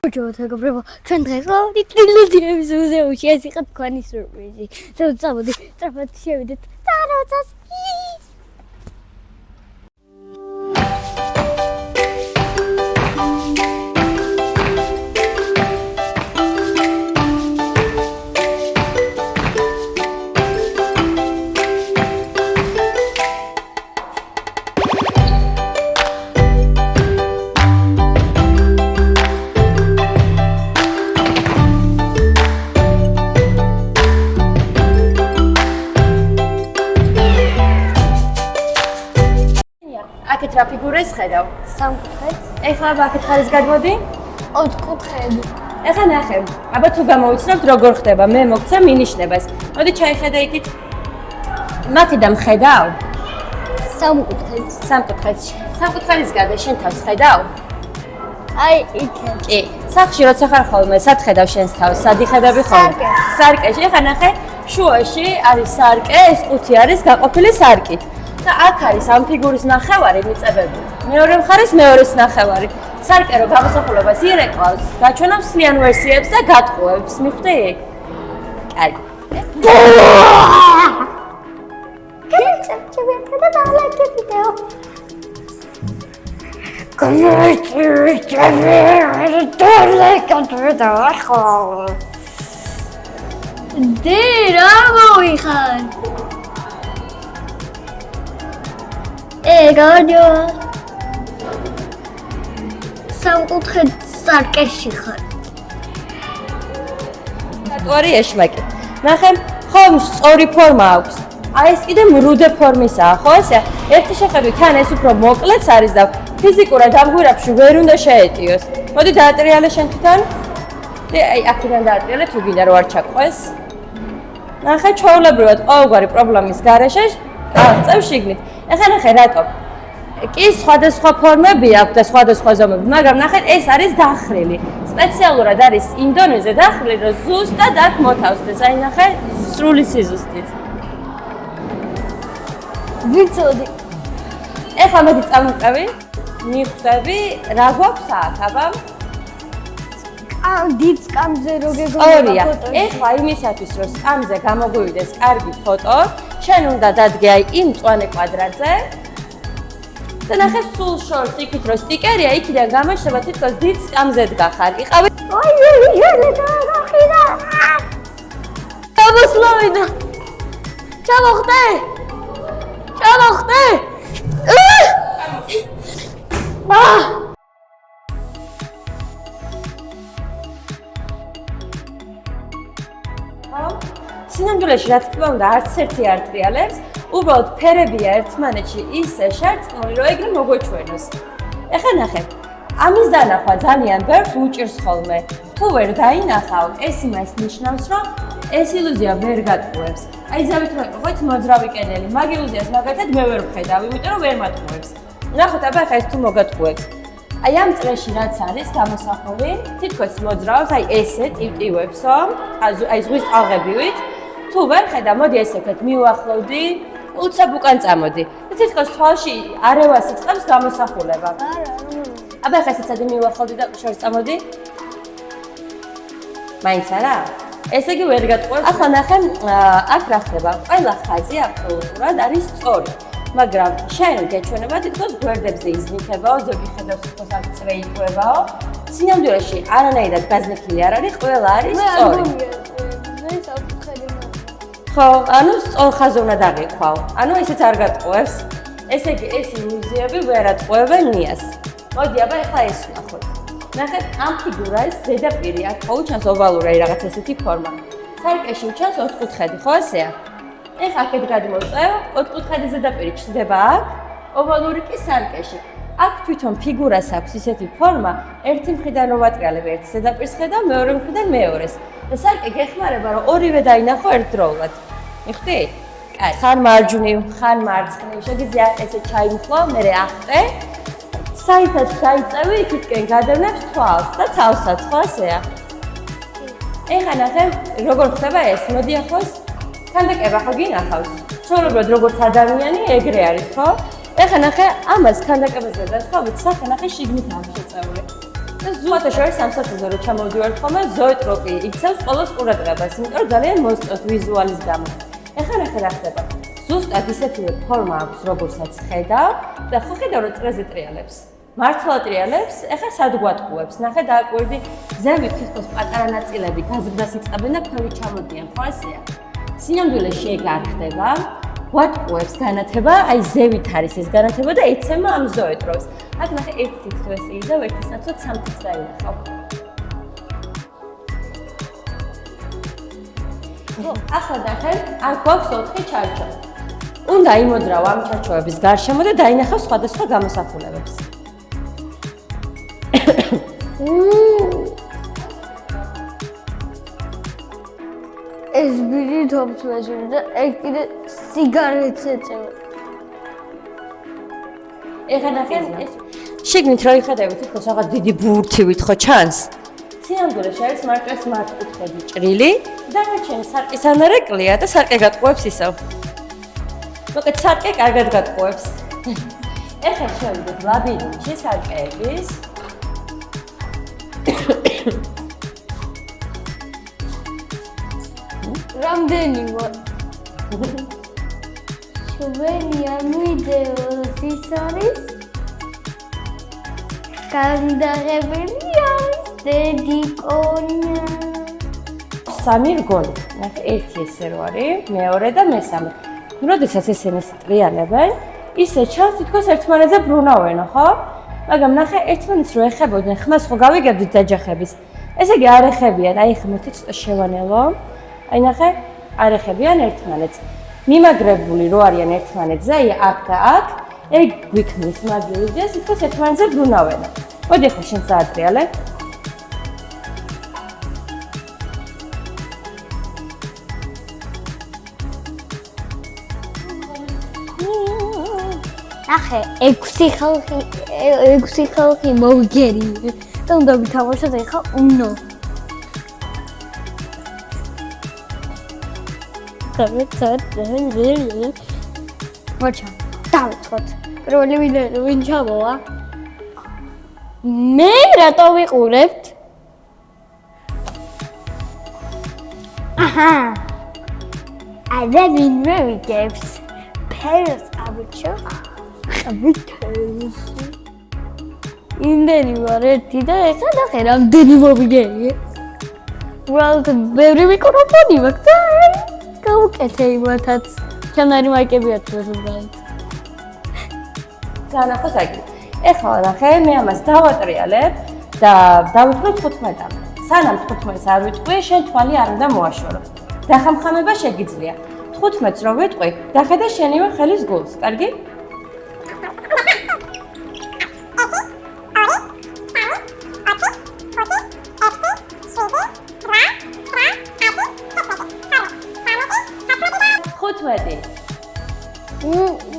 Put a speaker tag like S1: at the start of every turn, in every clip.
S1: Buongiorno, compriamo 100 soldi, trillioni su uscire, si cattoni sorpresi. Se siamo di trafatti, vedete,
S2: რა ფიგურას ხედავ?
S1: სამკუთხედს.
S2: ეხლა აქეთ ხარის გადმოდი?
S1: ოთხკუთხედი.
S2: ეხლა ნახე. აბა თუ გამოვიცნობთ როგორ ხდება, მე მოგცა მინიშნებას. მოდი ჩაიხედა იქით. მაქედან ხედავ?
S1: სამკუთხედს.
S2: სამკუთხედს. სამკუთხედის გარდა შენ თავს ხედავ?
S1: აი, იქეთ.
S2: კი. სახში როცა ხარ ხოლმე, სად ხედავ შენს თავს? სად იხედავი ხოლმე? სარკეში. ეხლა ნახე, შუაში არის სარკე, ეს ყუთი არის გაყოფილი სარკით. და აქ არის ამ ფიგურის ნახევარი მიწებები. მეორე მხარეს მეორეს ნახევარი. სარკე რო გამოსახულებას ირეკლავს, გაჩვენებს სლიან ვერსიებს და გატყუებს. მიხვდი? კარგი.
S1: რა მოვიხარ? გორდიო სამკუთხედ სარკეში ხარ.
S2: ატვარი ეშმაკი. ნახე, ხომ სწორი ფორმა აქვს. აი ეს კიდე მრუდე ფორმისაა, ხო ესე? ერთი შეხედვით თან ეს უფრო მოკლეც არის და ფიზიკურად ამ გვირაბში ვერ უნდა შეეტიოს. მოდი დაატრიალე შენ თვითონ. აი აქედან დაატრიალე თუ გინდა რომ არ ჩაყვეს. ნახე, ჩვეულებრივად ყოველგვარი პრობლემის გარეშე წევ შიგნით. ეხლა ნახე რატომ? კი სხვადასხვა ფორმები აქვს და სხვადასხვა ზომები, მაგრამ ნახეთ ეს არის დახრილი. სპეციალურად არის იმ დონეზე დახრილი, რომ ზუსტად აქ მოთავსდეს. აი ნახე, სრული სიზუსტით.
S1: ვიცოდი.
S2: ეხლა მოდი წამოწევი, მიხვდები, რა გვაქვს აქ, აბა?
S1: დიდ სკამზე რო
S2: გეგონა ფოტო. ეხლა იმისათვის, რომ სკამზე გამოგვივიდეს კარგი ფოტო, შენ უნდა დადგე აი იმ მწვანე კვადრატზე. და ნახე სულ შორს იქით რომ სტიკერია იქიდან გამოჩნდება თითქოს დიდ სკამზე დგახარ. იყავი?
S1: აი, ჟელე დაახირა. გამოსლავინა. ჩამოხდე. ჩამოხდე. სინამდვილეში რა თქმა უნდა არც ერთი არ ტრიალებს. უბრალოდ ფერებია ერთმანეთში ისე შერწყმული, რომ ეგრე მოგვეჩვენოს. ეხლა ნახე, ამის დანახვა ძალიან ბევრს უჭირს ხოლმე. თუ ვერ დაინახავ, ეს იმას ნიშნავს, რომ ეს ილუზია ვერ გატყუებს. აი ზავით რომ ყოთ მოძრავი კედელი, მაგ ილუზიას მაგათად მე ვერ ვხედავ, იმიტომ რომ ვერ მატყუებს. ნახოთ, აბა ხა ეს თუ მოგატყუებს. აი ამ წრეში რაც არის გამოსახული, თითქოს მოძრაობს, აი ესე ტივტივებსო, აი ზღვის ტალღებივით. თუ ვერ ხედავ, მოდი ესეთეთ მივახლოვდი. უცებ უკან წამოდი. თითქოს თვალში არევას იწყებს გამოსახულება. აბა ხა ესეცადი მივახლოვდი და შორს წამოდი. მაინც არა? ესე იგი ვერ გატყუებს. ახლა ნახე, აქ რა ხდება? ყველა ხაზი აბსოლუტურად არის სწორი. მაგრამ შენ გეჩვენება თითქოს გვერდებზე იზნიქებაო, ზოგი ხედავს თითქოს აქ წვეიყვებაო. სინამდვილეში არანაირად გაზნექილი არ არის, ყველა არის სწორი. ხო, ანუ სწორ ხაზზე უნდა დაგიყვავ. ანუ ესეც არ გატყუებს. ესე იგი ეს ილუზიები ვერ ატყუებენ ნიას. მოდი, აბა ეხლა ეს ვნახოთ. ნახეთ, ამ ფიგურას ზედაპირი აქ ხო უჩანს ოვალური აი რაღაც ესეთი ფორმა. სარკეში უჩანს ოთხკუთხედი, ხო ესეა? ეხლა აქეთ გადმოვწევ, ოთხკუთხედის ზედაპირი ჩნდება აქ, ოვალური კი სარკეში. აქ თვითონ ფიგურას აქვს ისეთი ფორმა, ერთი მხრიდან რომ ვატრიალებ ერთ ზედაპირს ხედავ, მეორე მხრიდან მეორეს. და სარკე გეხმარება რომ ორივე დაინახო ერთდროულად. მიხვდი? კაი, ხან მარჯვნივ, ხან მარცხნივ, შეგიძლია ესე ჩაიმხლო, მერე ახტე. საითაც დაიწევი, იქითკენ გადავნებს თვალს და თავსაც, ხო ასეა? ეხლა ნახე, როგორ ხდება ეს? მოდი ახლოს ქანდაკება ხო გინახავს? ჩვეულებრივად როგორც ადამიანი ეგრე არის, ხო? ეხლა ნახე, ამას ქანდაკებაზე დასწავლეთ, სახე ნახე შიგნით ამ შეწეული.
S2: და ზუსტად შორის სამსახურზე რო ჩამოვდივართ ხოლმე ზოეტროპი იქცევს ყოველს ყურადღებას, იმიტომ რომ ძალიან მოსწონთ ვიზუალის გამო. ეხლა ნახე რა ხდება. ზუსტად ისეთივე ფორმა აქვს, როგორცაც ხედავ და ხო ხედავ რომ წრეზე ტრიალებს. მართლა ტრიალებს, ეხლა სად გვატყუებს? ნახე დააკვირდი, ზევით თითქოს პატარა ნაწილები გაზრდას იწყებენ და ქვევით ჩამოდიან, ხო ასეა? სინამდვილე შეგ არ ხდება. გვატყუებს განათება, აი ზევით არის ეს განათება და ეცემა ამ ზოეტროს. აქ ნახე ერთი თითქოს იზავ, ერთი ნაცვლად სამთიც დაინახავ. ახლა ნახე, აქ გვაქვს 4 ჩარჩო. უნდა იმოძრავ ამ ჩარჩოების გარშემო და დაინახავ სხვადასხვა გამოსახულებებს.
S3: ეს ბირი თობს მეშინ და ეგ კიდე სიგარეტს ეწევა.
S2: ეხლა ნახე ეს შიგნით რო იხედავი თითქოს რაღაც დიდი ბურთივით ხო ჩანს? სინამდვილე შეიძლება მარტოს მართკუთხედი ჭრილი და დანარჩენი სარკის ანარეკლია და სარკე გატყუებს ისევ. მოკლედ სარკე კარგად გატყუებს. ეხლა შევიდეთ ლაბირინთში სარკეების.
S3: რამდენი ვარ? შუბენიან ვიდეოს ის არის განდაღებული არის დედიკონია.
S2: 3 რგოლი. ნახე ერთი ესე რო არის, მეორე და მესამე. როდესაც ესენს ტრიალებენ, ისე ჩანს თითქოს ერთმანეთზე ბრუნავენ, ხო? მაგრამ ნახე ერთმანეთს რო ეხებოდნენ, ხმას ხო გავიგებდით დაჯახების. ესე იგი არ ეხებიან, აი ხა მოდი ცოტა შევანელო. აი ნახე, არ ეხებიან ერთმანეთს. მიმაგრებული რო არიან ერთმანეთზე, აი აქ და აქ, ეგ გვიქმნის მაგივრ იდეას, თითქოს ერთმანეთზე ბრუნავენ. მოდი ხო შენ საატრიალე.
S3: ახე 6 ხალხი მოვიგერია და უნდა ვითამაშოთ ახლა უნო. მოჩა, დავიწყოთ. პირველი ვინ ჩამოვა? მე რატო ვიყურებთ? აჰა. და ვინმე ვიგებს? ფერს აბიჩო. იმდენი ვარ ერთი და ეხლა ნახე რამდენი მოვიგერია. უბრალოდ ბევრი მიკროფონი მაქვს და გავუკეთე იმათაც. ჩანარი მაიკებია თუ ზოგადად.
S2: განახო საგი. ეხლა ნახე მე ამას დავატრიალებ და დავიტყვი 15-ამდე. სანამ 15-ს არ ვიტყვი, შენ თვალი არ უნდა მოაშორო. დახამხამება შეგიძლია. 15-ს რო ვიტყვი, დახედე შენივე ხელის გულს, კარგი?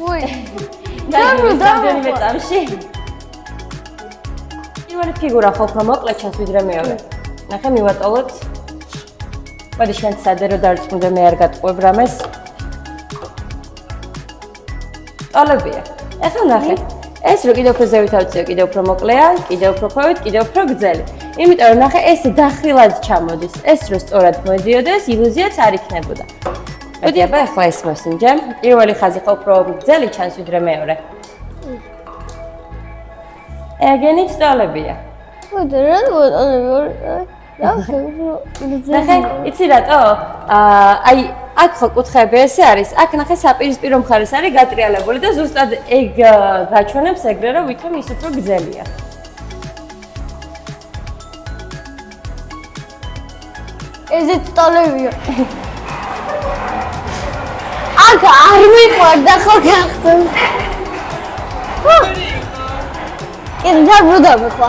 S3: უი.
S2: რამდენიმე წამში. პირველი ფიგურა ხო უფრო მოკლე ჩანს ვიდრე მეორე. ნახე მივატოვოთ. მოდი შენ სადე რო დარწმუნდე მე არ გატყუებ რამეს. ტოლებია. ეხლა ნახე. ეს რო კიდევ უფრო ზევით ავწიო, კიდევ უფრო მოკლეა, კიდევ უფრო ქვევით, კიდევ უფრო გრძელი. იმიტომ რომ ნახე ესე დახრილად ჩამოდის. ეს რო სწორად მოდიოდეს, ილუზიაც არ იქნებოდა. მოდი აბა ახლა ეს მოსინჯე. პირველი ხაზი ხო უფრო გრძელი ჩანს ვიდრე მეორე. ეგენი სწორებია.
S3: მოდი რა ვოტონები.
S2: ნახე, იცი რატო? აი აქ ხო კუთხეები ესე არის. აქ ნახე საპირისპირო მხარეს არის გატრიალებული და ზუსტად ეგ გაჩვენებს ეგრე რომ ვითომ ის უფრო გრძელია.
S3: ეზეთ ტოლებია. აქ არ მიყვარდა ხო გახსოვს? კიდე დაბრუნდა მეხლა.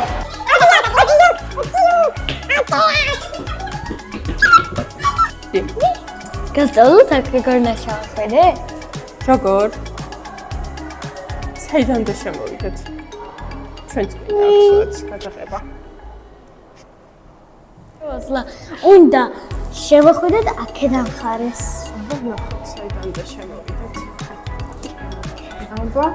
S3: გასწავლოთ აქ როგორ ნაშახედე?
S2: როგორ? საიდან და შემოვიდეთ? ჩვენც გვინდათ გადაღება.
S3: მოსლა უნდა შევახვიდეთ აქედან ხარეს.
S2: ნახოთ საიდან და შემოვიდეთ. აბა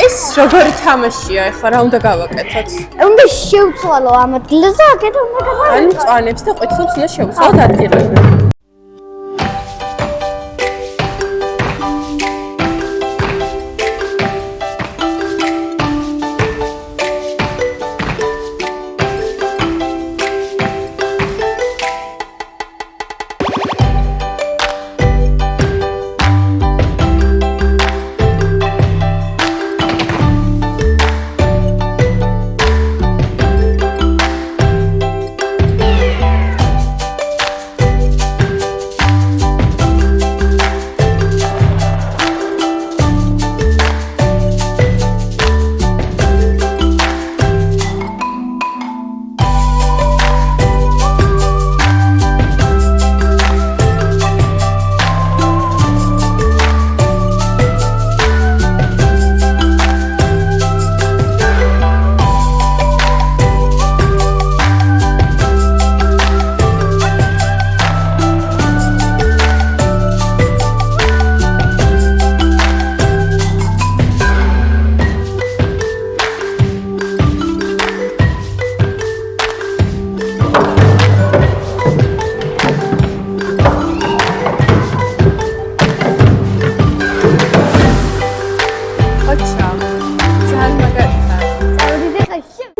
S4: ეს როგორი თამაშია ახლა რა უნდა გავაკეთოთ?
S3: უნდა შევცვალო ამ ადგილზე, აქედან უნდა გავაკეთო.
S4: ან მწვანებს და ყვითლებს უნდა შევცვალოთ ადგილებზე.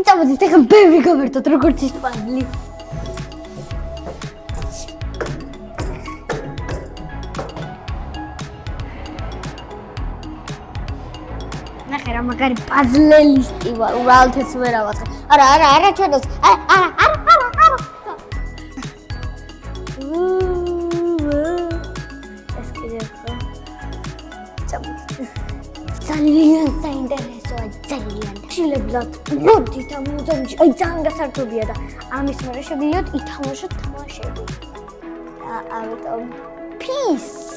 S3: წავედით ახლა ბევრი გავერთოთ როგორც ის პაზლი. ნახე რა მაგარი პაზლელისტი ვარ, უბრალოდ ეს ვერა ვათხე. არა ჩვენოს. არა. ეს კიდე ხო? ძალიან საინტერესოა, ძალიან. შილებლად მოდით ამ მუზეუმში, აი ძალიან გასართობია და ამის მერე შეგიძლიათ ითამაშოთ თამაშები. ამიტომ peace.